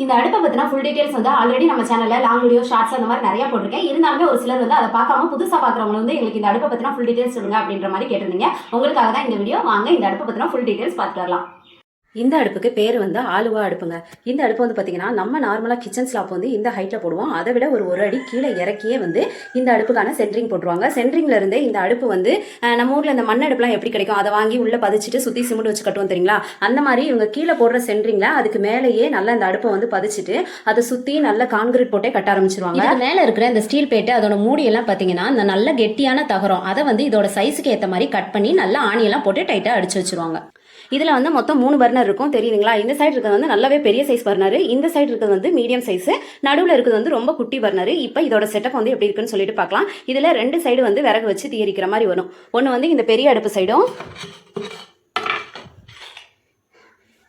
இந்த அடுப்பை பற்றின ஃபுல் டீடைல்ஸ் வந்து ஆல்ரெடி நம்ம சேனலில் லாங் வீடியோ ஷார்ட்ஸ் அந்த மாதிரி நிறைய போட்டிருக்கேன். இருந்தாலுமே ஒரு சிலர் வந்து அதை பார்க்காம புதுசாக பார்க்குறவங்க வந்து எங்களுக்கு இந்த அடுப்பை பற்றின ஃபுல் டீடைல்ஸ் சொல்லுங்க அப்படின்ற மாதிரி கேட்டிருந்தீங்க. உங்களுக்காக தான் இந்த வீடியோ. வாங்க இந்த அடுப்பை பற்றின ஃபுல் டீடைல்ஸ் பார்த்துட்டு வரலாம். இந்த அடுப்புக்கு பேர் வந்து ஆலுவா அடுப்புங்க. இந்த அடுப்பு வந்து பார்த்தீங்கன்னா நம்ம நார்மலாக கிச்சன் ஸ்லாப் வந்து இந்த ஹைட்டில் போடுவோம். அதை விட ஒரு அடி கீழே இறக்கியே வந்து இந்த அடுப்புக்கான சென்ட்ரிங் போட்டுருவாங்க. சென்ட்ரிங்ல இருந்தே இந்த அடுப்பு வந்து நம்ம ஊரில் இந்த மண் அடுப்புலாம் எப்படி கிடைக்கும், அதை வாங்கி உள்ளே பதிச்சுட்டு சுற்றி சிமெண்ட் வச்சு கட்டுவோம் தெரியுங்களா, அந்த மாதிரி இவங்க கீழே போடுற சென்ட்ரிங்ல அதுக்கு மேலேயே நல்லா இந்த அடுப்பை வந்து பதிச்சுட்டு அதை சுற்றி நல்ல கான்கிரீட் போட்டே கட்ட ஆரம்பிச்சிருவாங்க. மேலே இருக்கிற இந்த ஸ்டீல் பிளேட்டு அதோட மூடியெல்லாம் பார்த்தீங்கன்னா இந்த நல்ல கெட்டியான தகரம், அதை வந்து இதோட சைஸுக்கு ஏற்ற மாதிரி கட் பண்ணி நல்லா ஆணியெல்லாம் போட்டு டைட்டாக அடிச்சு வச்சிருவாங்க. இதில் வந்து மொத்தம் 3 பர்னர் இருக்கும் தெரியுதுங்களா. இந்த சைடு இருக்கிறது வந்து நல்லாவே பெரிய சைஸ் பர்னர், இந்த சைடு இருக்கிறது வந்து மீடியம் சைஸ், நடுவில் இருக்கிறது வந்து ரொம்ப குட்டி பர்னர். இப்போ இதோட செட்டப் வந்து எப்படி இருக்குன்னு சொல்லிட்டு பார்க்கலாம். இதில் 2 சைடு வந்து விறகு வச்சு தீயரிக்கிற மாதிரி வரும். ஒன்று வந்து இந்த பெரிய அடுப்பு சைடும்,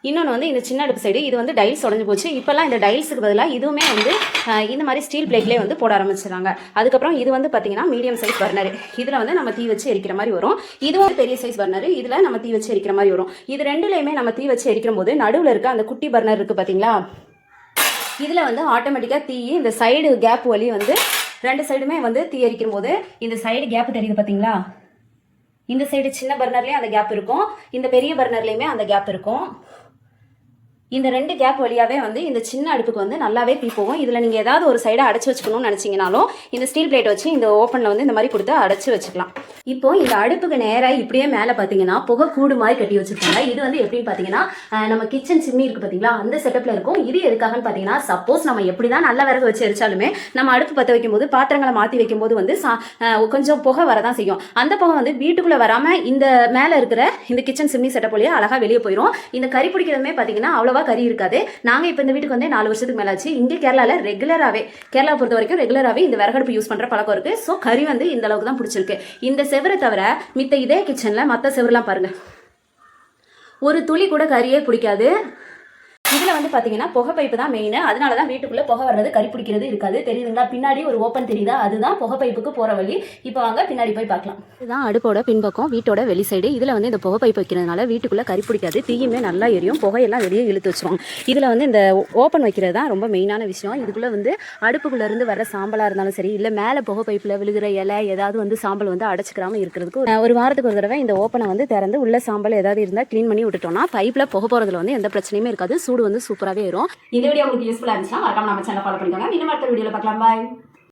இன்னொன்று வந்து இந்த சின்ன அடுப்பு சைடு. இது வந்து டைல்ஸ் உடஞ்சி போச்சு. இப்போல்லாம் இந்த டைல்ஸுக்கு பதிலாக இதுவுமே வந்து இந்த மாதிரி ஸ்டீல் பிளேட்லேயே வந்து போட ஆரம்பிச்சிடறாங்க. அதுக்கப்புறம் இது வந்து பார்த்தீங்கன்னா மீடியம் சைஸ் பர்னர், இதில் வந்து நம்ம தீ வச்சு எரிக்கிற மாதிரி வரும். இதுவும் பெரிய சைஸ் பர்னர், இதில் நம்ம தீ வச்சு எரிக்கிற மாதிரி வரும். இது ரெண்டுலேயுமே நம்ம தீ வச்சு எரிக்கிற போது நடுவில் இருக்க அந்த குட்டி பர்னர் இருக்குது பார்த்தீங்களா, இதில் வந்து ஆட்டோமேட்டிக்காக தீ இந்த சைடு கேப் வழி வந்து 2 சைடுமே வந்து தீ எரிக்கும் போது இந்த சைடு கேப் தெரியுது பார்த்தீங்களா. இந்த சைடு சின்ன பர்னர்லேயும் அந்த கேப் இருக்கும், இந்த பெரிய பர்னர்லேயுமே அந்த கேப் இருக்கும். இந்த 2 கேப் வழியாகவே வந்து இந்த சின்ன அடுப்புக்கு வந்து நல்லாவே தீ போகும். இதில் நீங்கள் ஏதாவது ஒரு சைடை அடைச்சி வச்சுக்கணும்னு நினச்சிங்கனாலும் இந்த ஸ்டீல் பிளேட் வச்சு இந்த ஓப்பனில் வந்து இந்த மாதிரி கொடுத்து அடைச்சி வச்சுக்கலாம். இப்போ இந்த அடுப்புக்கு நேராக இப்படியே மேலே பார்த்தீங்கன்னா புகை கூடு மாதிரி கட்டி வச்சுருக்காங்க. இது வந்து எப்படின்னு பார்த்தீங்கன்னா நம்ம கிச்சன் சிம்னி இருக்குது பார்த்தீங்களா, அந்த செட்டப்பில் இருக்கும். இது எதுக்காகன்னு பார்த்தீங்கன்னா சப்போஸ் நம்ம எப்படி தான் நல்ல விறகு வச்சு எரிச்சாலுமே நம்ம அடுப்பு பற்ற வைக்கும்போது பாத்திரங்களை மாற்றி வைக்கும்போது வந்து கொஞ்சம் புகை வரதான் செய்யும். அந்த புகை வந்து வீட்டுக்குள்ளே வராமல் இந்த மேலே இருக்கிற இந்த கிச்சன் சிம்னி செட்டப் வழியாக அழகாக வெளியே போயிடும். இந்த கறி பிடிக்கிறதுமே பார்த்தீங்கன்னா அவ்வளோவா கறி இருக்காது. நாங்கள் இப்போ இந்த வீட்டுக்கு வந்து 4 வருஷத்துக்கு மேலே ஆச்சு. இங்கே கேரளாவில் ரெகுலராகவே, கேரளா பொறுத்த வரைக்கும் ரெகுலராகவே இந்த விறகடுப்பு யூஸ் பண்ணுற பழக்கம் இருக்குது. ஸோ கறி வந்து இந்த அளவுக்கு தான் பிடிச்சிருக்கு. இந்த செவரை தவிர மித்த இதே கிச்சனில் மற்ற செவரெலாம் பாருங்கள், ஒரு துளி கூட கறியே பிடிக்காது. இதில் வந்து பார்த்தீங்கன்னா புகை பைப்பு தான் மெயின். அதனால தான் வீட்டுக்குள்ளே புகை வர்றது கறி பிடிக்கிறது இருக்காது. தெரியுதுங்களா, பின்னாடி ஒரு ஓப்பன் தெரியுதா, அதுதான் புகை பைப்புக்கு போகிற வழி. இப்போ வாங்க பின்னாடி போய் பார்க்கலாம். இதுதான் அடுப்போட பின்பக்கம், வீட்டோட வெளி சைடு. இதில் வந்து இந்த புகை பைப்பு வைக்கிறதுனால வீட்டுக்குள்ளே கறி பிடிக்காது, தீயுமே நல்லா எரியும், புகையெல்லாம் வெளியே இழுத்து வச்சுருவாங்க. இதில் வந்து இந்த ஓப்பன் வைக்கிறது தான் ரொம்ப மெயினான விஷயம். இதுக்குள்ளே வந்து அடுப்புக்குள்ளேருந்து வர சாம்பலாக இருந்தாலும் சரி, இல்லை மேலே புகை பைப்பில் விழுகிற இலை ஏதாவது வந்து சாம்பல் வந்து அடைச்சிக்கிறாமல் இருக்கிறதுக்கு ஒரு வாரத்துக்கு ஒரு தடவை இந்த ஓப்பனை வந்து திறந்து உள்ள சாம்பல் ஏதாவது இருந்தால் க்ளீன் பண்ணி விட்டுட்டோம்னா பைப்பில் புகை போகிறதுல வந்து எந்த பிரச்சனையுமே இருக்காது, சூடு வந்து சூப்பராகவே வரும். இந்த வீடியோ உங்களுக்கு யூஸ்ஃபுல்லாக இருந்துச்சுன்னா மறக்காம நம்ம சேனலை ஃபாலோ பண்ணிக்கோங்க. இன்னும் அடுத்த வீடியோவில் பார்க்கலாம். பாய்.